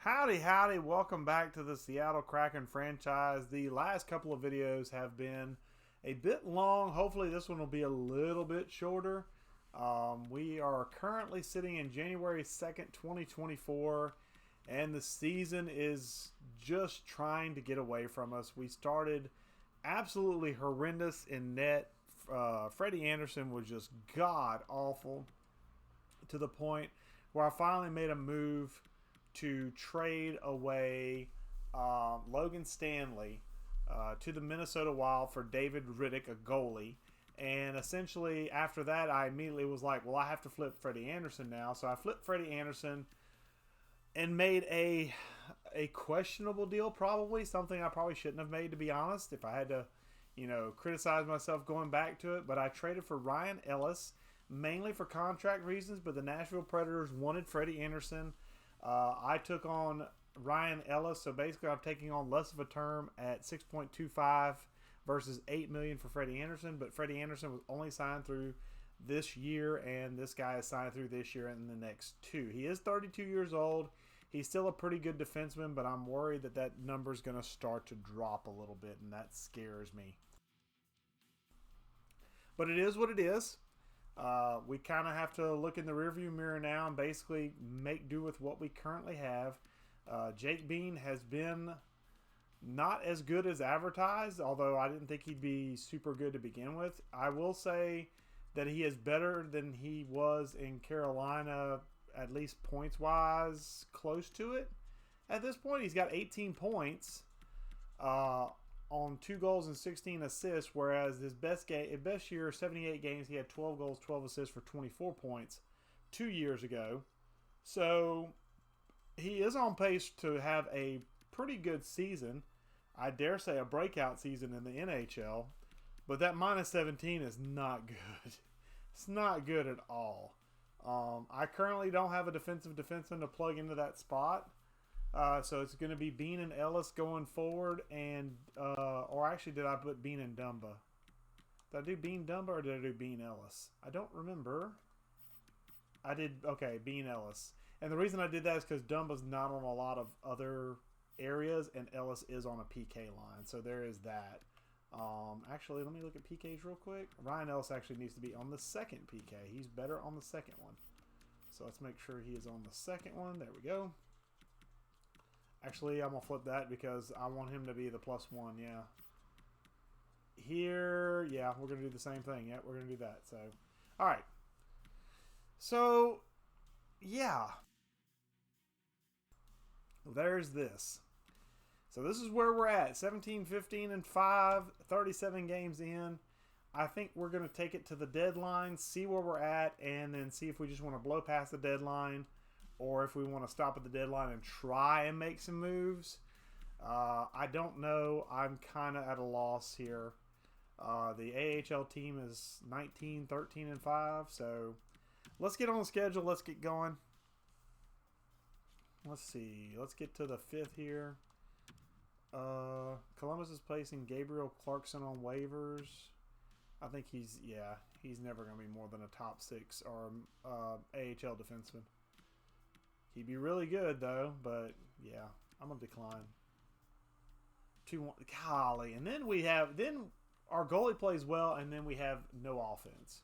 Howdy, howdy. Welcome back to the Seattle Kraken franchise. The last couple of videos have been a bit long. Hopefully this one will be a little bit shorter. We are currently sitting in January 2nd, 2024, and the season is just trying to get away from us. We started absolutely horrendous in net. Freddie Anderson was just god-awful to the point where I finally made a move to trade away Logan Stanley to the Minnesota Wild for David Riddick, a goalie. And essentially after that, I immediately was like, well, I have to flip Freddie Anderson now. So I flipped Freddie Anderson and made a questionable deal, probably. Something I probably shouldn't have made, to be honest, if I had to, criticize myself going back to it. But I traded for Ryan Ellis, mainly for contract reasons, but the Nashville Predators wanted Freddie Anderson. I took on Ryan Ellis, so basically I'm taking on less of a term at 6.25 versus $8 million for Freddie Anderson. But Freddie Anderson was only signed through this year, and this guy is signed through this year and the next two. He is 32 years old. He's still a pretty good defenseman, but I'm worried that that number is going to start to drop a little bit, and that scares me. But it is what it is. We kind of have to look in the rearview mirror now and basically make do with what we currently have. Jake Bean has been not as good as advertised, although I didn't think he'd be super good to begin with. I will say that he is better than he was in Carolina, at least points-wise, close to it. At this point, he's got 18 points on 2 goals and 16 assists, whereas his best year, 78 games, he had 12 goals, 12 assists for 24 points 2 years ago. So he is on pace to have a pretty good season. I dare say a breakout season in the NHL. But that minus 17 is not good. It's not good at all. I currently don't have a defensive defenseman to plug into that spot. So it's going to be Bean and Ellis going forward, and or actually, did I put Bean and Dumba? Did I do Bean Dumba or did I do Bean Ellis? I don't remember. I did, okay, Bean Ellis. And the reason I did that is because Dumba's not on a lot of other areas, and Ellis is on a PK line. So there is that. Actually, let me look at PKs real quick. Ryan Ellis actually needs to be on the second PK. He's better on the second one. So let's make sure he is on the second one. There we go. Actually, I'm going to flip that because I want him to be the +1, yeah. Here, yeah, we're going to do the same thing. Yeah, we're going to do that. So, all right. So, yeah. There's this. So this is where we're at. 17, 15, and 5, 37 games in. I think we're going to take it to the deadline, see where we're at, and then see if we just want to blow past the deadline, or if we want to stop at the deadline and try and make some moves. I don't know. I'm kind of at a loss here. The AHL team is 19, 13, and 5. So let's get on the schedule. Let's get going. Let's see. Let's get to the 5th here. Columbus is placing Gabriel Clarkson on waivers. I think he's never going to be more than a top 6 or AHL defenseman. He'd be really good, though, but, yeah, I'm going to decline. 2-1. Golly. And then our goalie plays well, and then we have no offense.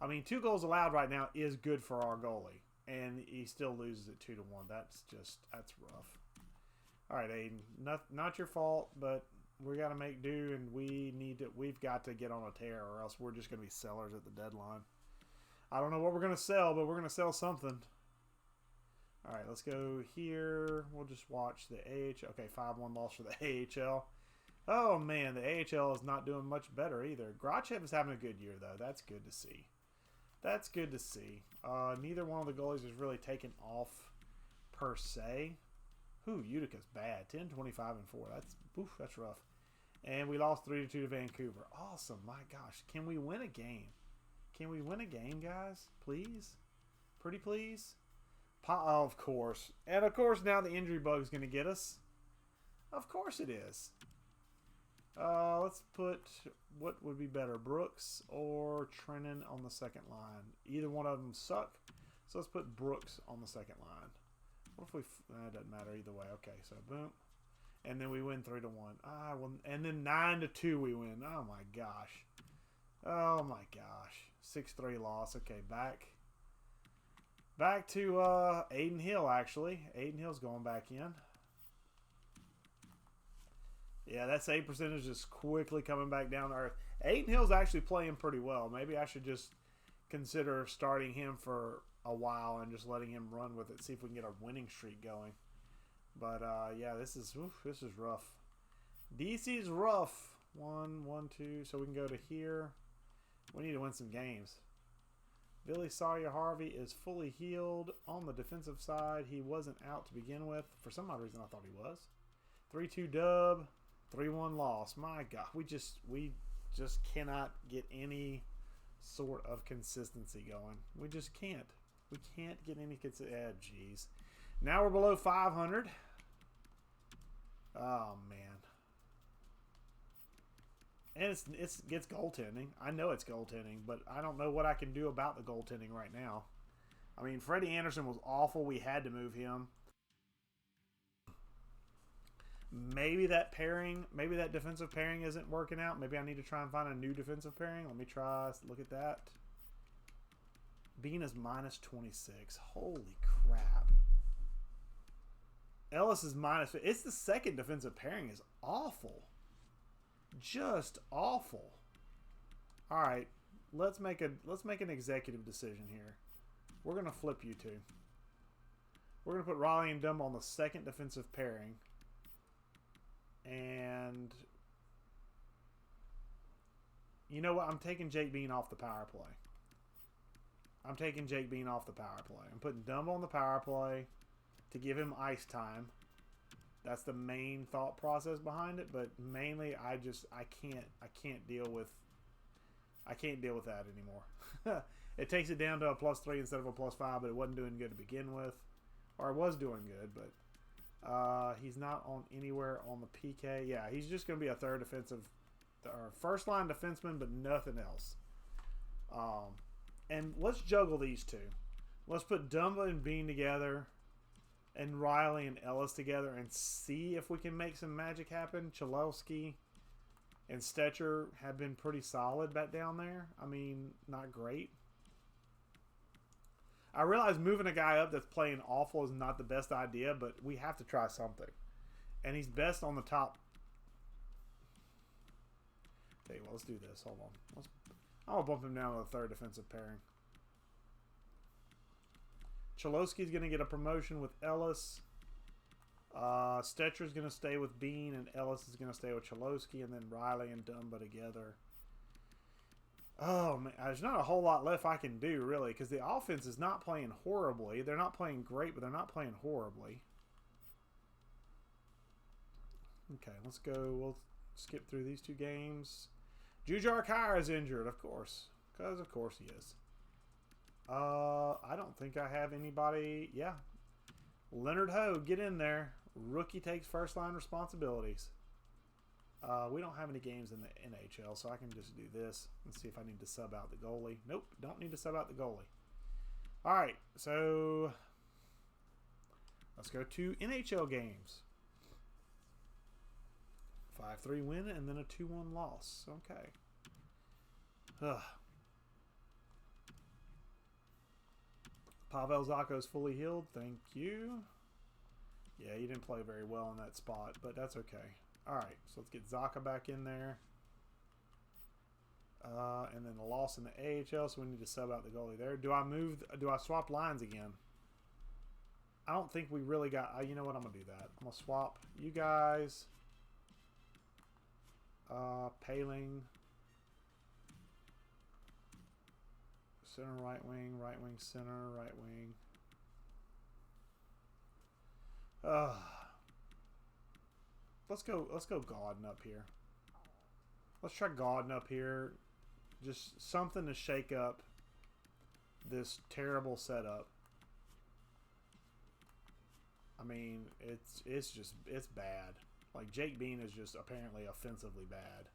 I mean, 2 goals allowed right now is good for our goalie, and he still loses it 2-1. That's rough. All right, Aiden, not your fault, but we got to make do, and we've got to get on a tear, or else we're just going to be sellers at the deadline. I don't know what we're going to sell, but we're going to sell something. All right, let's go here. We'll just watch the AHL. Okay, 5-1 loss for the AHL. Oh, man, the AHL is not doing much better either. Grachev is having a good year, though. That's good to see. That's good to see. Neither one of the goalies is really taken off per se. Utica's bad. 10, 25, and 4. That's rough. And we lost 3-2 to Vancouver. Awesome. My gosh. Can we win a game? Can we win a game, guys? Please? Pretty please? Oh, of course. And, of course, now the injury bug is going to get us. Of course it is. Let's put, what would be better, Brooks or Trennan on the second line? Either one of them suck. So let's put Brooks on the second line. What if we... That doesn't matter either way. Okay, so boom. And then we win 3-1. Ah, well, and then 9-2 we win. Oh, my gosh. Oh, my gosh. 6-3 loss. Okay, back to Aiden Hill, actually. Aiden Hill's going back in. Yeah, that save percentage is quickly coming back down to earth. Aiden Hill's actually playing pretty well. Maybe I should just consider starting him for a while and just letting him run with it. See if we can get a winning streak going. But, yeah, this is rough. DC's rough. 1, 1, 2. So we can go to here. We need to win some games. Billy Sawyer Harvey is fully healed on the defensive side. He wasn't out to begin with. For some odd reason, I thought he was. 3-2 dub. 3-1 loss. My God, we just cannot get any sort of consistency going. We just can't. We can't get any consistency. Jeez. Now we're below 500. Oh man. And it's goaltending. I know it's goaltending, but I don't know what I can do about the goaltending right now. I mean, Freddie Anderson was awful. We had to move him. Maybe that pairing, maybe that defensive pairing isn't working out. Maybe I need to try and find a new defensive pairing. Let me try. Look at that. Bean is -26. Holy crap. Ellis is -. It's the second defensive pairing is awful. Just awful. All right, let's make an executive decision here. We're gonna flip you two. We're gonna put Raleigh and Dumb on the second defensive pairing. And you know what? I'm taking Jake Bean off the power play. I'm taking Jake Bean off the power play. I'm putting Dumbo on the power play to give him ice time. That's the main thought process behind it. But mainly, I can't deal with that anymore. It takes it down to a +3 instead of a +5, but it wasn't doing good to begin with, or it was doing good, but. He's not on anywhere on the PK. Yeah, he's just going to be a third defensive or first line defenseman, but nothing else. And let's juggle these two. Let's put Dumba and Bean together and Riley and Ellis together and see if we can make some magic happen. Cholowski and Stetcher have been pretty solid back down there. I mean, not great. I realize moving a guy up that's playing awful is not the best idea, but we have to try something. And he's best on the top. Okay, well, let's do this. Hold on. I'm going to bump him down to the third defensive pairing. Cholowski's going to get a promotion with Ellis. Stetcher's going to stay with Bean, and Ellis is going to stay with Cholowski, and then Riley and Dumba together. Oh, man, there's not a whole lot left I can do, really, because the offense is not playing horribly. They're not playing great, but they're not playing horribly. Okay, let's go. We'll skip through these two games. Jujar Kyle is injured, of course, because of course he is. I don't think I have anybody. Yeah. Leonard Ho, get in there. Rookie takes first-line responsibilities. We don't have any games in the NHL, so I can just do this. Let's see if I need to sub out the goalie. Nope, don't need to sub out the goalie. All right, so let's go to NHL games. 5-3 win and then a 2-1 loss. Okay. Ugh. Pavel Zako's fully healed. Thank you. Yeah, he didn't play very well in that spot, but that's okay. All right, so let's get Zaka back in there. And then a loss in the AHL, so we need to sub out the goalie there. Do I swap lines again? I don't think we really got... you know what? I'm going to do that. I'm going to swap you guys. Paling. Center, right wing, center, right wing. Let's go Gauden up here. Let's try Gauden up here. Just something to shake up this terrible setup. I mean, it's bad. Like, Jake Bean is just apparently offensively bad.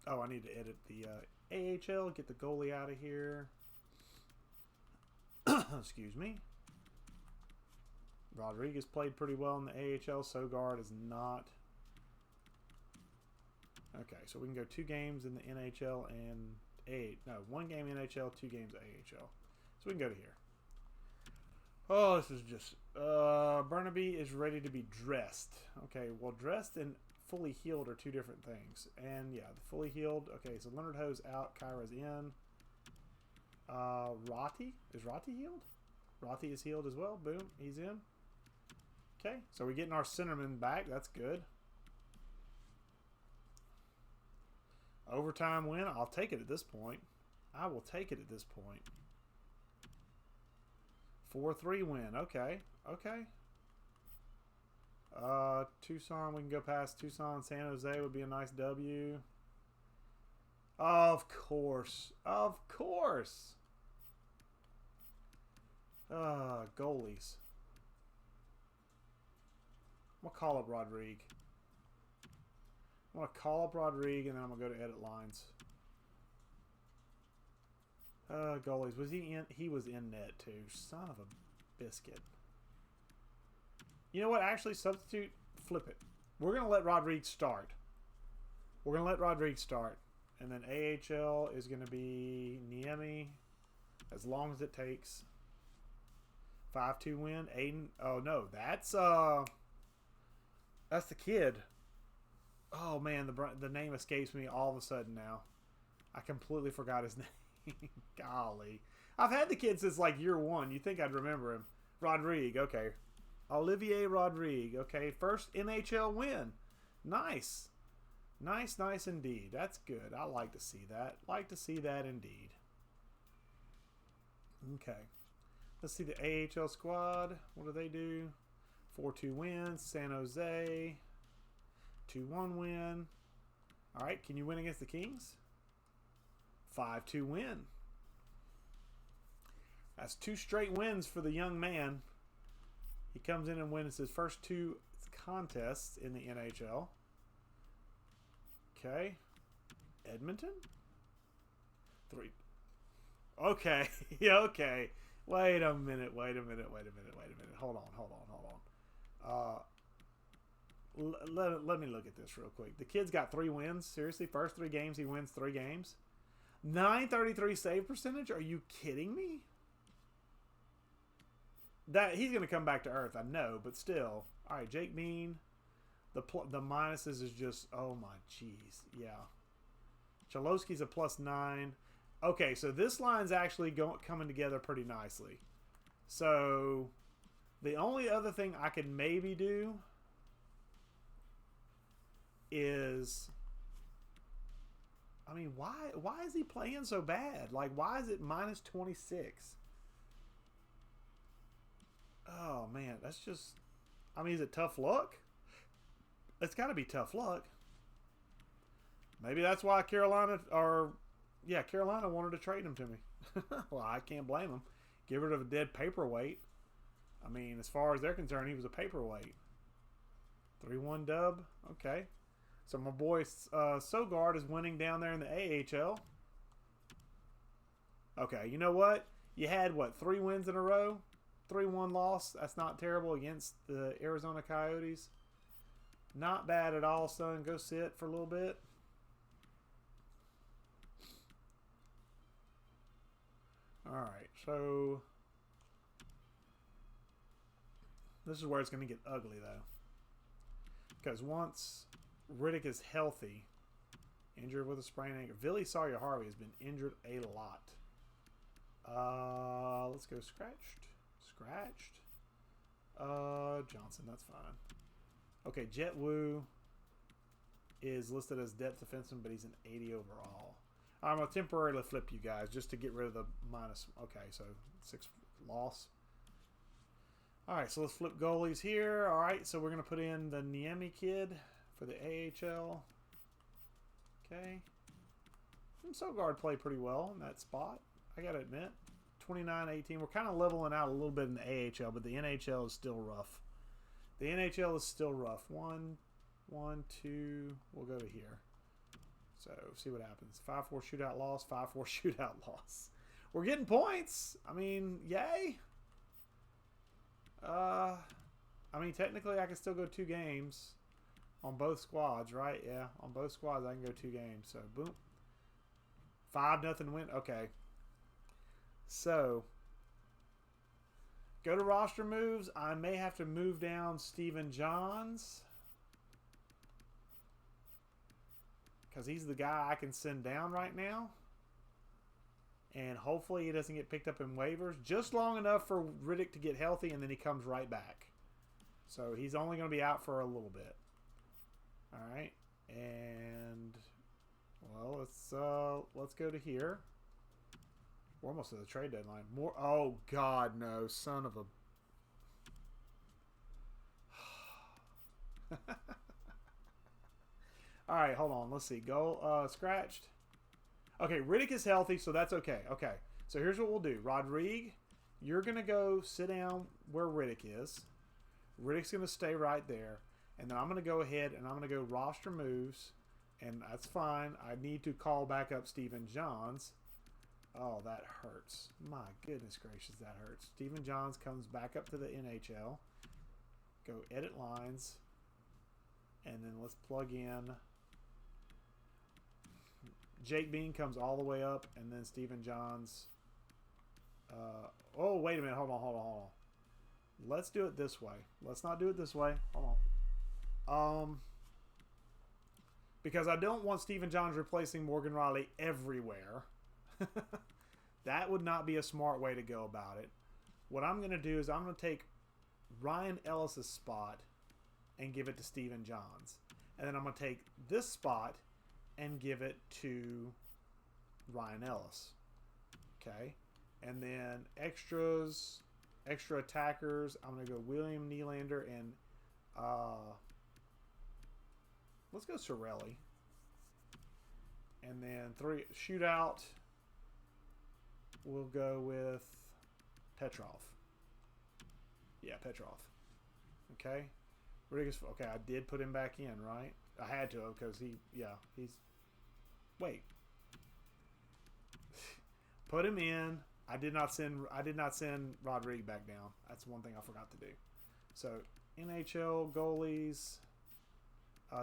Oh, I need to edit the AHL, get the goalie out of here. Excuse me. Rodriguez played pretty well in the AHL. Sogard is not. Okay, so we can go 2 games in the NHL and one game NHL, 2 games AHL. So we can go to here. Oh, this is just Burnaby is ready to be dressed. Okay, well, dressed and fully healed are 2 different things. And yeah, the fully healed. Okay, so Leonard Ho's out, Kyra's in. Rotti is Rotti healed? Rotti is healed as well. Boom, he's in. Okay, so we're getting our centerman back. That's good. Overtime win. I'll take it at this point. I will take it at this point. 4-3 win. Okay. Okay. Tucson. We can go past Tucson. San Jose would be a nice W. Of course. Of course. Goalies. I'm going to call up Rodrigue. I'm going to call up Rodrigue, and then I'm going to go to edit lines. Goalies. Was he in? He was in net, too. Son of a biscuit. You know what? Actually, substitute. Flip it. We're going to let Rodrigue start. We're going to let Rodrigue start. And then AHL is going to be Niemi. As long as it takes. 5-2 win. Aiden. Oh, no. That's the kid. Oh, man. The name escapes me all of a sudden now. I completely forgot his name. Golly. I've had the kid since like year 1. You think I'd remember him. Rodrigue. Okay. Olivier Rodrigue. Okay. First NHL win. Nice. Nice, nice indeed. That's good. I like to see that. Like to see that indeed. Okay. Let's see the AHL squad. What do they do? 4-2 wins. San Jose. 2-1 win. All right. Can you win against the Kings? 5-2 win. That's 2 straight wins for the young man. He comes in and wins his first 2 contests in the NHL. Okay. Edmonton? 3. Okay. Okay. Wait a minute. Hold on. Let me look at this real quick. The kid's got 3 wins. Seriously? First 3 games, he wins 3 games? 933 save percentage? Are you kidding me? That he's going to come back to earth, I know, but still. All right, Jake Bean. The minuses is just, oh my jeez. Yeah. Chalowski's a +9. Okay, so this line's actually coming together pretty nicely. So the only other thing I could maybe do is, I mean, why is he playing so bad? Like, why is it -26? Oh man, that's just, I mean, is it tough luck? It's got to be tough luck. Maybe that's why Carolina wanted to trade him to me. Well, I can't blame them. Get rid of a dead paperweight. I mean, as far as they're concerned, he was a paperweight. 3-1 dub. Okay. So my boy Sogard is winning down there in the AHL. Okay, you know what? You had, what, 3 wins in a row? 3-1 loss. That's not terrible against the Arizona Coyotes. Not bad at all, son. Go sit for a little bit. All right, so this is where it's going to get ugly, though. Because once Riddick is healthy, injured with a sprained ankle, Billy Sawyer-Harvey has been injured a lot. Let's go scratched. Johnson, that's fine. Okay, Jet Wu is listed as depth defenseman, but he's an 80 overall. I'm going to temporarily flip you guys just to get rid of the minus. Okay, so 6 loss. All right, so let's flip goalies here. All right, so we're going to put in the Niemi kid for the AHL. Okay. Sogard played pretty well in that spot, I got to admit. 29-18. We're kind of leveling out a little bit in the AHL, but the NHL is still rough. The NHL is still rough. 1, 2. We'll go to here. So, see what happens. 5-4 shootout loss. 5-4 shootout loss. We're getting points. I mean, yay. mean, technically I can still go 2 games on both squads, right? Yeah, on both squads I can go 2 games. So, boom. 5-0 win. Okay. So, go to roster moves. I may have to move down Stephen Johns, because he's the guy I can send down right now. And hopefully he doesn't get picked up in waivers. Just long enough for Riddick to get healthy, and then he comes right back. So he's only going to be out for a little bit. All right. And, well, let's go to here. We're almost at the trade deadline. More. Oh, God, no. Son of a... All right, hold on. Let's see. Go scratched. Okay, Riddick is healthy, so that's okay. Okay, so here's what we'll do. Rodrigue, you're going to go sit down where Riddick is. Riddick's going to stay right there. And then I'm going to go ahead and I'm going to go roster moves. And that's fine. I need to call back up Stephen Johns. Oh, that hurts. My goodness gracious, that hurts. Stephen Johns comes back up to the NHL. Go edit lines. And then let's plug in. Jake Bean comes all the way up, and then Stephen Johns. Oh, wait a minute. Hold on. Let's do it this way. Let's not do it this way. Hold on. Because I don't want Stephen Johns replacing Morgan Riley everywhere. That would not be a smart way to go about it. What I'm going to do is I'm going to take Ryan Ellis' spot and give it to Stephen Johns. And then I'm going to take this spot and give it to Ryan Ellis. Okay. And then extra attackers, I'm going to go William Nylander and let's go Sorelli. And then 3 shootout, we'll go with Petrov. Yeah, Petrov. Okay. Okay, I did put him back in, right? I had to because he's. Wait. Put him in. I did not send Rodrigue back down. That's one thing I forgot to do. So NHL goalies.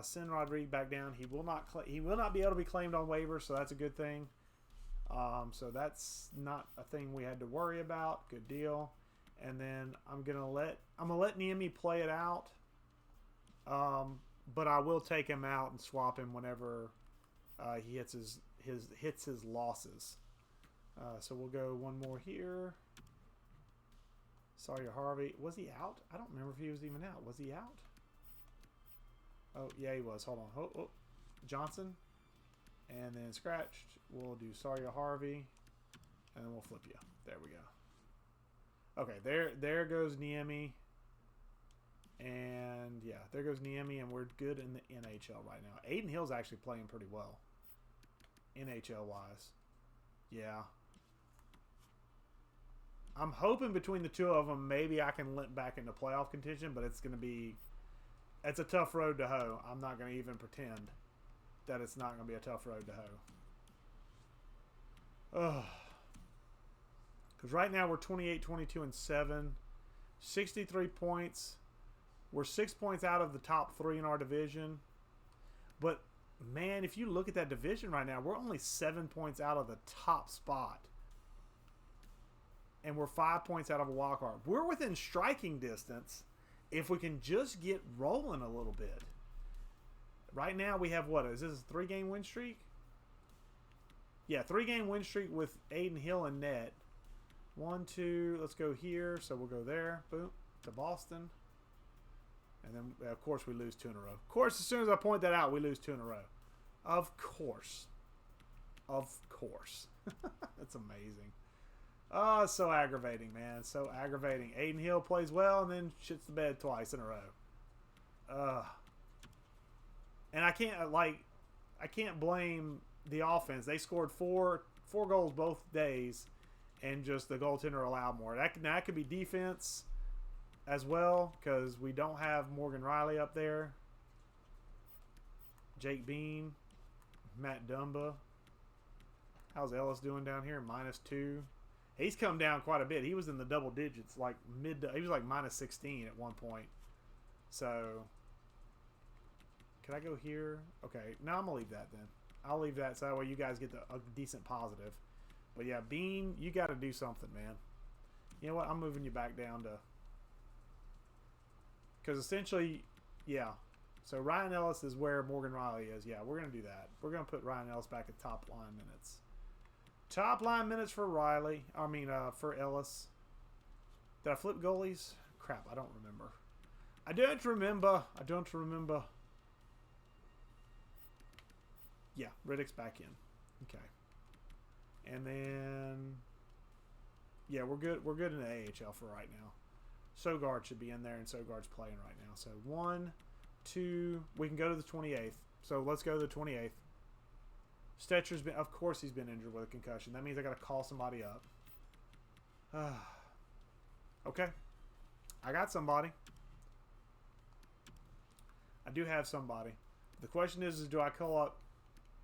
Send Rodrigue back down. He will not be able to be claimed on waivers, so that's a good thing. So that's not a thing we had to worry about. Good deal. And then I'm gonna let Niemi play it out. But I will take him out and swap him whenever he hits his losses. So we'll go one more here. Sawyer Harvey. Was he out? I don't remember if he was even out. Was he out? Oh, yeah, he was. Hold on. Oh, Johnson. And then scratched. We'll do Sawyer Harvey. And then we'll flip you. There we go. Okay, there goes Niemi. And, yeah, there goes Niemi. And we're good in the NHL right now. Aiden Hill's actually playing pretty well. NHL-wise. Yeah. I'm hoping between the two of them, maybe I can limp back into playoff contention, but it's going to be... It's a tough road to hoe. I'm not going to even pretend that it's not going to be a tough road to hoe. Because right now we're 28, 22, and 7. 63 points. We're 6 points out of the top 3 in our division. But, man, if you look at that division right now, we're only 7 points out of the top spot. And we're 5 points out of a wild card. We're within striking distance if we can just get rolling a little bit. Right now we have what? Is this a 3-game win streak? Yeah, 3-game win streak with Aiden Hill and net. 1, 2, let's go here. So we'll go there. Boom. To Boston. And then, of course, we lose 2 in a row. Of course, as soon as I point that out, we lose 2 in a row. Of course. Of course. That's amazing. Oh, it's so aggravating, man. So aggravating. Aiden Hill plays well and then shits the bed twice in a row. And I can't blame the offense. They scored four goals both days, and just the goaltender allowed more. That could be defense as well, because we don't have Morgan Riley up there. Jake Bean, Matt Dumba. How's Ellis doing down here? -2. He's come down quite a bit. He was in the double digits, he was like -16 at one point. So, can I go here? Okay, now I'm going to leave that then. I'll leave that so that way you guys get a decent positive. But yeah, Bean, you got to do something, man. You know what? I'm moving you back down to... Because essentially, yeah. So Ryan Ellis is where Morgan Riley is. Yeah, we're going to do that. We're going to put Ryan Ellis back at top line minutes. Top line minutes for Riley. I mean, for Ellis. Did I flip goalies? Crap, I don't remember. I don't remember. I don't remember. Yeah, Riddick's back in. Okay. And then... Yeah, we're good. We're good in the AHL for right now. Sogard should be in there, and Sogard's playing right now. So 1, 2... We can go to the 28th. So let's go to the 28th. Stetcher's been... Of course he's been injured with a concussion. That means I got to call somebody up. Okay. I got somebody. I do have somebody. The question is do I call up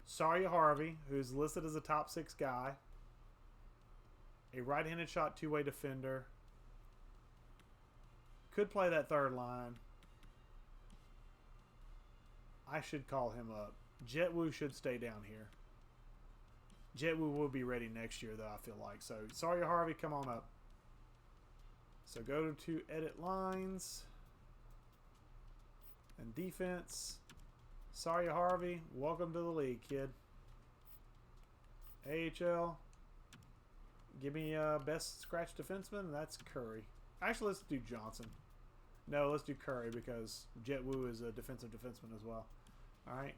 Saria Harvey, who's listed as a top 6 guy, a right-handed shot two-way defender, could play that third line. I should call him up. Jet Wu should stay down here. Jet Wu will be ready next year, though, I feel like. So, Saria Harvey, come on up. So, go to edit lines and defense. Saria Harvey, welcome to the league, kid. AHL. Give me best scratch defenseman. That's Curry. Actually, let's do Johnson. No, let's do Curry because Jet Wu is a defensive defenseman as well. All right.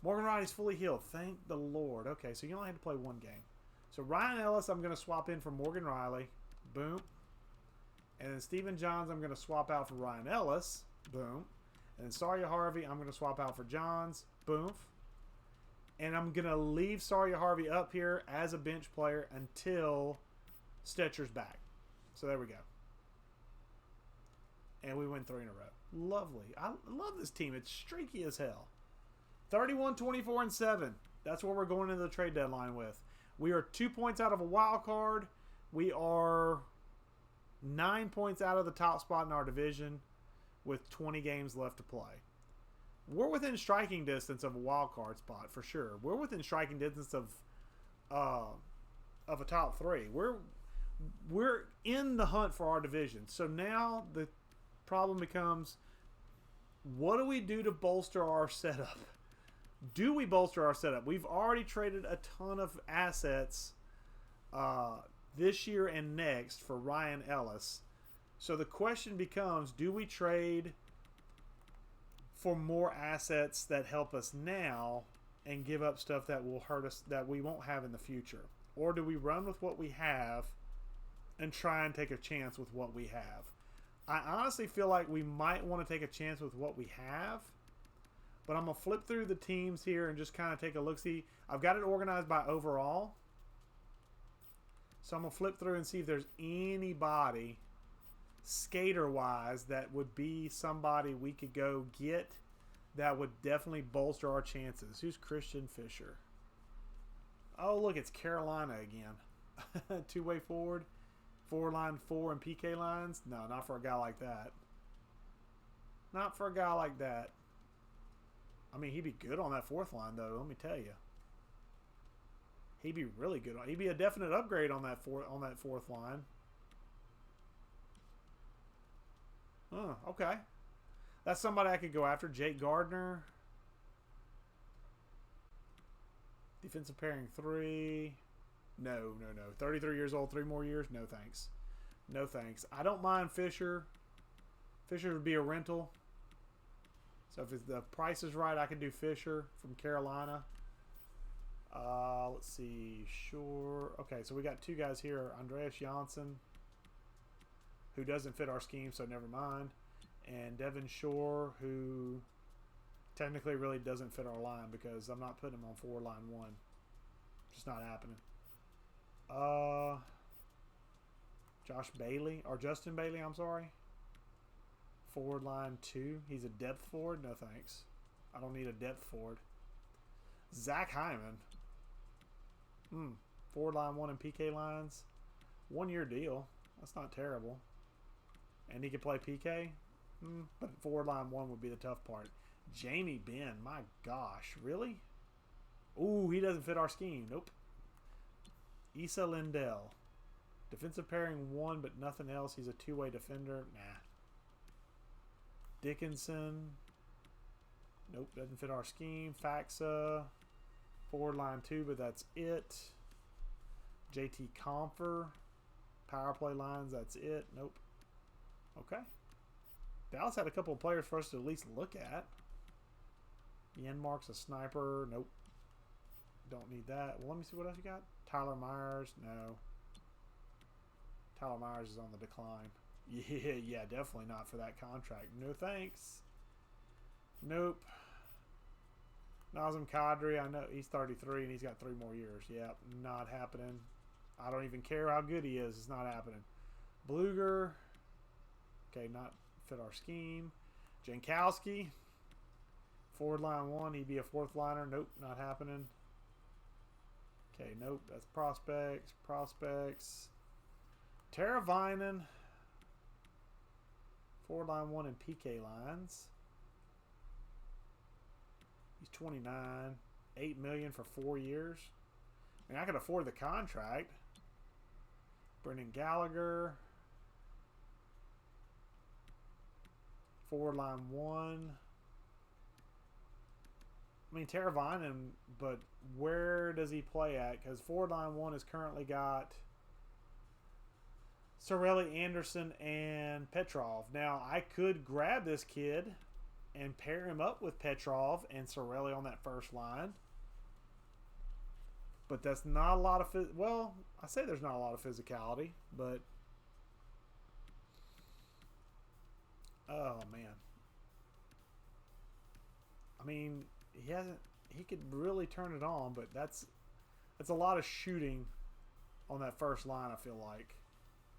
Morgan Riley's fully healed. Thank the Lord. Okay, so you only had to play 1 game. So Ryan Ellis, I'm going to swap in for Morgan Riley. Boom. And then Steven Johns, I'm going to swap out for Ryan Ellis. Boom. And then Saria Harvey, I'm going to swap out for Johns. Boom. And I'm going to leave Saria Harvey up here as a bench player until Stetcher's back. So there we go. And we win 3 in a row. Lovely. I love this team. It's streaky as hell. 31, 24, and 7. That's what we're going into the trade deadline with. We are 2 points out of a wild card. We are 9 points out of the top spot in our division with 20 games left to play. We're within striking distance of a wild card spot for sure. We're within striking distance of a top 3. We're in the hunt for our division. So now the problem becomes, what do we do to bolster our setup? Do we bolster our setup? We've already traded a ton of assets this year and next for Ryan Ellis. So the question becomes, do we trade for more assets that help us now and give up stuff that will hurt us, that we won't have in the future? Or do we run with what we have and try and take a chance with what we have? I honestly feel like we might want to take a chance with what we have, but I'm going to flip through the teams here and just kind of take a look-see. I've got it organized by overall. So I'm going to flip through and see if there's anybody skater-wise that would be somebody we could go get that would definitely bolster our chances. Who's Christian Fisher? Oh, look, it's Carolina again. Two-way forward. Forward line 4 and PK lines? No, not for a guy like that. Not for a guy like that. I mean, he'd be good on that 4th line, though, let me tell you. He'd be really good. He'd be a definite upgrade on that 4th line. Oh, okay. That's somebody I could go after. Jake Gardner. Defensive pairing 3. No. 33 years old, 3 more years? No, thanks. No, thanks. I don't mind Fisher. Fisher would be a rental. So if the price is right, I can do Fisher from Carolina. Let's see. Sure. Okay, so we got 2 guys here. Andreas Janssen, who doesn't fit our scheme, so never mind. And Devin Shore, who technically really doesn't fit our line because I'm not putting him on forward line 1. Just not happening. Josh Bailey, or Justin Bailey, I'm sorry. Forward line 2. He's a depth forward? No thanks. I don't need a depth forward. Zach Hyman. Forward line 1 and PK lines. 1-year deal. That's not terrible. And he can play PK? But forward line 1 would be the tough part. Jamie Benn, my gosh, really? Ooh, he doesn't fit our scheme. Nope. Issa Lindell. Defensive pairing 1, but nothing else. He's a two-way defender. Nah. Dickinson. Nope, doesn't fit our scheme. Faxa. Forward line 2, but that's it. JT Comfer. Power play lines, that's it. Nope. Okay. Dallas had a couple of players for us to at least look at. Yenmark's a sniper. Nope. Don't need that. Well, let me see what else you got. Tyler Myers. No. Tyler Myers is on the decline. Yeah, definitely not for that contract. No thanks. Nope. Nazem Kadri, I know he's 33 and he's got 3 more years. Yep, not happening. I don't even care how good he is. It's not happening. Bluger. Okay, not fit our scheme. Jankowski. Forward line 1. He'd be a 4th liner. Nope, not happening. Okay, nope. That's prospects. Prospects. Teravainen. Forward line 1 and PK lines. He's 29. $8 million for 4 years. I mean, I could afford the contract. Brendan Gallagher. Forward line 1. I mean, Teravainen, but where does he play at? Because forward line 1 has currently got Sorelli, Anderson, and Petrov. Now, I could grab this kid and pair him up with Petrov and Sorelli on that first line. But that's not a lot of well, I say there's not a lot of physicality, but oh man. I mean, he could really turn it on, but that's a lot of shooting on that first line, I feel like.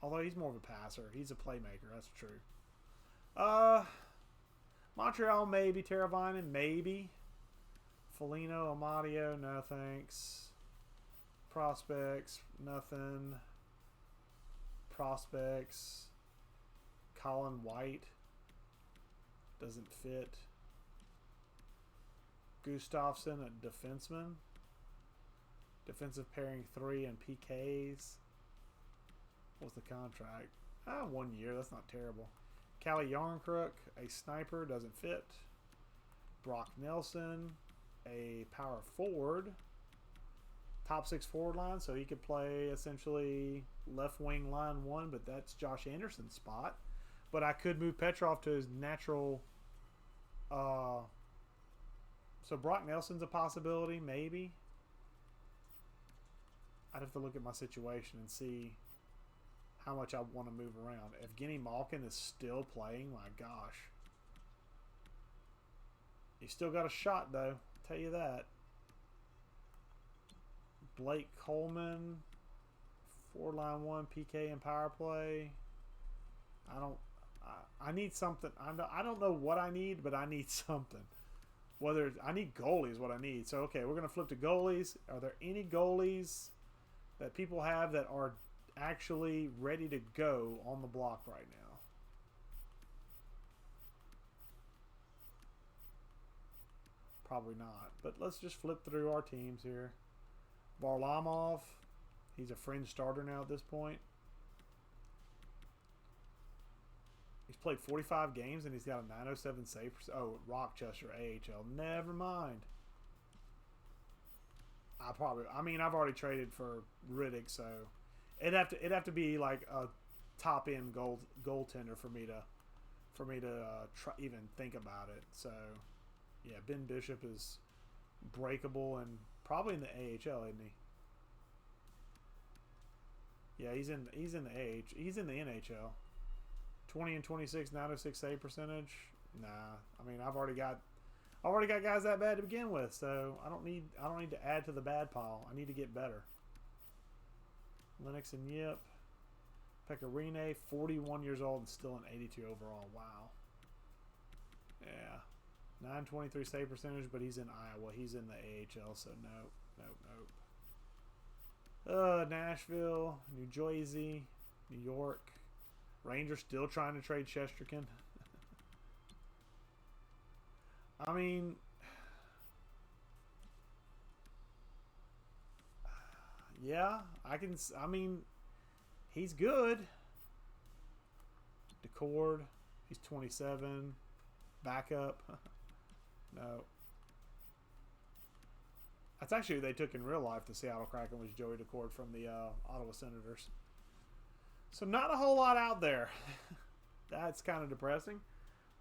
Although he's more of a passer. He's a playmaker, that's true. Montreal maybe, Teravainen maybe. Foligno, Amadio, no thanks. Prospects, nothing. Prospects. Colin White. Doesn't fit. Gustafsson, a defenseman. Defensive pairing 3 and PKs. What's the contract? 1 year. That's not terrible. Callie Yarncrook, a sniper, doesn't fit. Brock Nelson, a power forward. Top 6 forward line, so he could play essentially left wing line 1, but that's Josh Anderson's spot. But I could move Petrov to his natural. So Brock Nelson's a possibility, maybe. I'd have to look at my situation and see how much I want to move around. Evgeny Malkin is still playing, my gosh. He's still got a shot, though. I'll tell you that. Blake Coleman, forward line 1, PK and power play. I need something. I don't know what I need, but I need something. I need goalies is what I need. So, okay, we're going to flip to goalies. Are there any goalies that people have that are actually ready to go on the block right now? Probably not. But let's just flip through our teams here. Varlamov, he's a fringe starter now at this point. He's played 45 games and he's got a 907 save. Oh, Rochester AHL. Never mind. I've already traded for Riddick, so it'd have to be like a top end goaltender for me to even think about it. So yeah, Ben Bishop is breakable and probably in the AHL, isn't he? Yeah, he's in the AH. He's in the NHL. 20 and 26, 906 save percentage. Nah, I mean I've already got guys that bad to begin with, so I don't need to add to the bad pile. I need to get better. Lennox and Yip. Pecorine, 41 years old and still an 82 overall. Wow. Yeah. 923 save percentage, but he's in Iowa. He's in the AHL, so nope. Nashville, New Jersey, New York. Rangers still trying to trade Shesterkin. I mean, yeah, I can. I mean, he's good. Decord, he's 27. Backup, no. That's actually who they took in real life. The Seattle Kraken was Joey Decord from the Ottawa Senators. So not a whole lot out there. That's kind of depressing.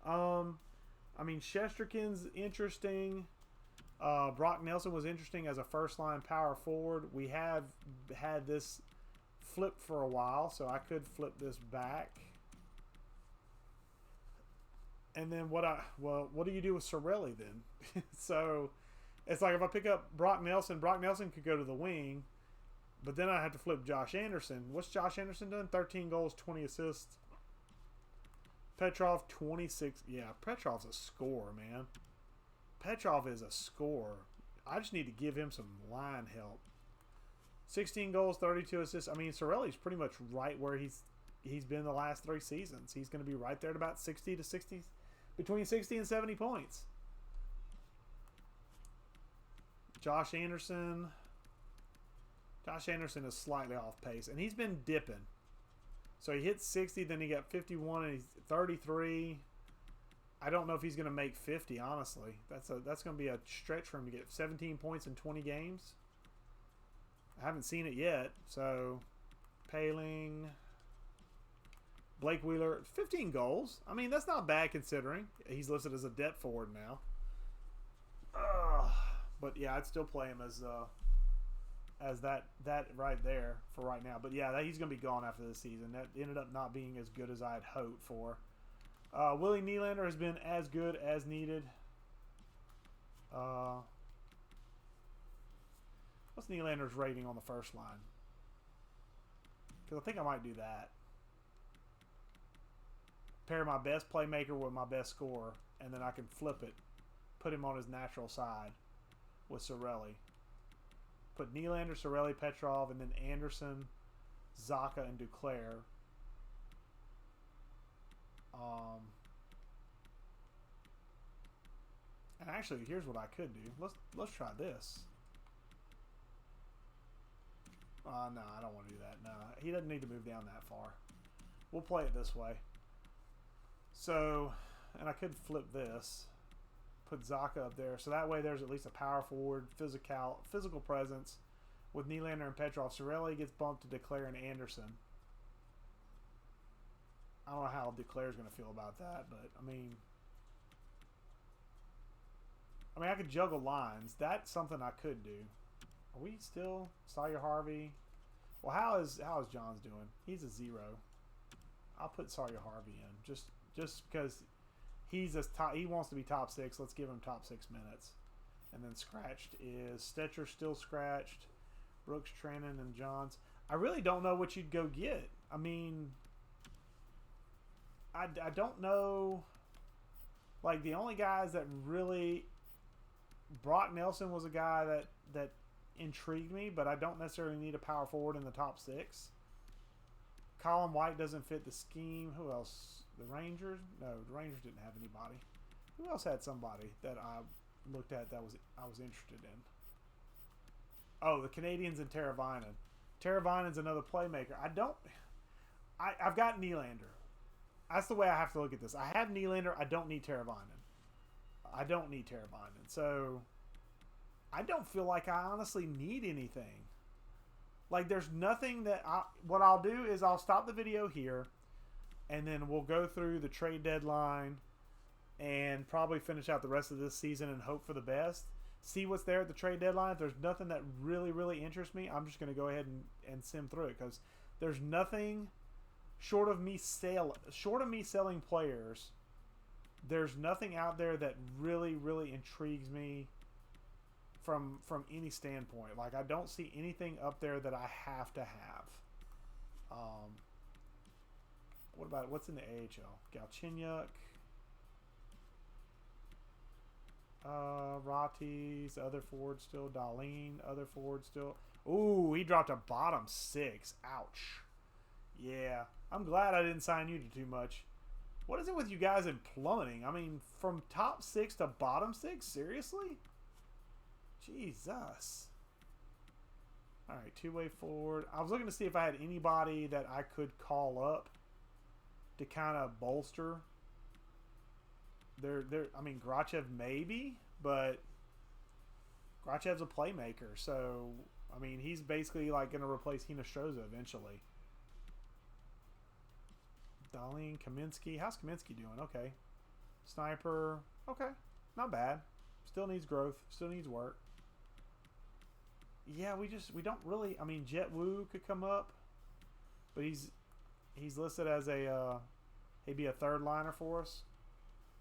I mean, Shesterkin's interesting. Brock Nelson was interesting as a first-line power forward. We have had this flip for a while, so I could flip this back. And then what do you do with Cirelli then? So it's like if I pick up Brock Nelson could go to the wing, but then I have to flip Josh Anderson. What's Josh Anderson done? 13 goals, 20 assists. Petrov, 26. Yeah, Petrov's a scorer, man. Petrov is a scorer. I just need to give him some line help. 16 goals, 32 assists. I mean, Cirelli's pretty much right where he's been the last 3 seasons. He's going to be right there at about 60 to 60, between 60 and 70 points. Josh Anderson is slightly off pace, and he's been dipping. So he hit 60, then he got 51, and he's 33. I don't know if he's going to make 50, honestly. That's going to be a stretch for him to get 17 points in 20 games. I haven't seen it yet. So, Paling, Blake Wheeler, 15 goals. I mean, that's not bad considering. He's listed as a depth forward now. But yeah, I'd still play him as that right there for right now. But yeah, he's going to be gone after this season. That ended up not being as good as I had hoped for. Willie Nylander has been as good as needed. What's Nylander's rating on the first line? Because I think I might do that. Pair my best playmaker with my best scorer, and then I can flip it. Put him on his natural side with Cirelli. Put Nylander, Cirelli, Petrov, and then Anderson, Zacha, and Duclair. And actually, here's what I could do. Let's try this. No, I don't want to do that. No, he doesn't need to move down that far. We'll play it this way. So, and I could flip this. Put Zacha up there. So that way there's at least a power forward, physical presence with Nylander and Petrov. Cirelli gets bumped to Duclair and Anderson. I don't know how Duclair's going to feel about that, but I mean, I could juggle lines. That's something I could do. Are we still Sawyer Harvey? Well, how is Johns doing? He's a 0. I'll put Sawyer Harvey in just because he wants to be top 6. Let's give him top 6 minutes. And then scratched is Stetcher, still scratched. Brooks, Trennan, and Johns. I really don't know what you'd go get. I mean, I don't know. Like, the only guys that really... Brock Nelson was a guy that intrigued me, but I don't necessarily need a power forward in the top 6. Colin White doesn't fit the scheme. Who else? The Rangers? No, the Rangers didn't have anybody. Who else had somebody that I looked at that I was interested in? Oh, the Canadians and Teravainen. Teravainen's another playmaker. I've got Nylander. That's the way I have to look at this. I have Nylander. I don't need Teravainen. So I don't feel like I honestly need anything. Like, there's nothing that what I'll do is I'll stop the video here, and then we'll go through the trade deadline and probably finish out the rest of this season and hope for the best. See what's there at the trade deadline. If there's nothing that really, really interests me, I'm just going to go ahead and sim through it, because there's nothing short of me selling players. There's nothing out there that really, really intrigues me from any standpoint. Like, I don't see anything up there that I have to have. What's in the AHL? Galchenyuk, Rotties, other forward still. Dahlin, other forward still. Ooh, he dropped a bottom 6. Ouch. Yeah, I'm glad I didn't sign you to too much. What is it with you guys in plummeting? I mean, from top 6 to bottom 6? Seriously? Jesus. All right, two-way forward. I was looking to see if I had anybody that I could call up to kind of bolster. I mean, Grachev maybe, but Grachev's a playmaker, so I mean, he's basically like going to replace Hinostroza eventually. Darlene, Kaminsky. How's Kaminsky doing? Okay. Sniper. Okay. Not bad. Still needs growth. Still needs work. Yeah, we don't really. I mean, Jet Wu could come up, but he's listed as a he'd be a third liner for us,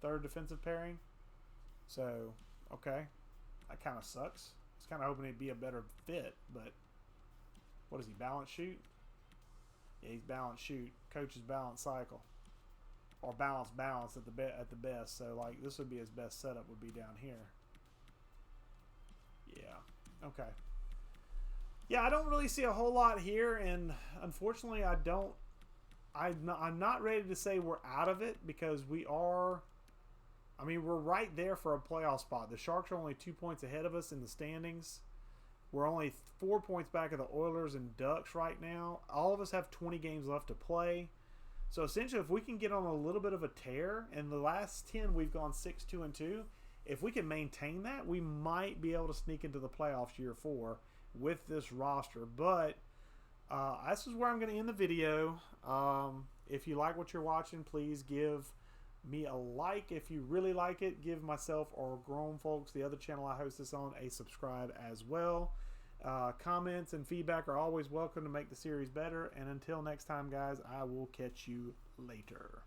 third defensive pairing. So okay, that kind of sucks. I was kind of hoping he'd be a better fit, but what is he? Balance shoot? Yeah, he's balance shoot. Coach's balance cycle, or balance at the best. So like this would be his best setup. Would be down here. Yeah. Okay. Yeah, I don't really see a whole lot here, and unfortunately, I'm not ready to say we're out of it because we are. I mean, we're right there for a playoff spot. The Sharks are only 2 points ahead of us in the standings. We're only 4 points back of the Oilers and Ducks right now. All of us have 20 games left to play. So essentially, if we can get on a little bit of a tear, and the last 10 we've gone 6-2-2. If we can maintain that, we might be able to sneak into the playoffs year 4 with this roster. But this is where I'm going to end the video. If you like what you're watching, please give me a like. If you really like it, give myself or Grown Folks, the other channel I host this on, a subscribe as well. Comments and feedback are always welcome to make the series better. And until next time, guys, I will catch you later.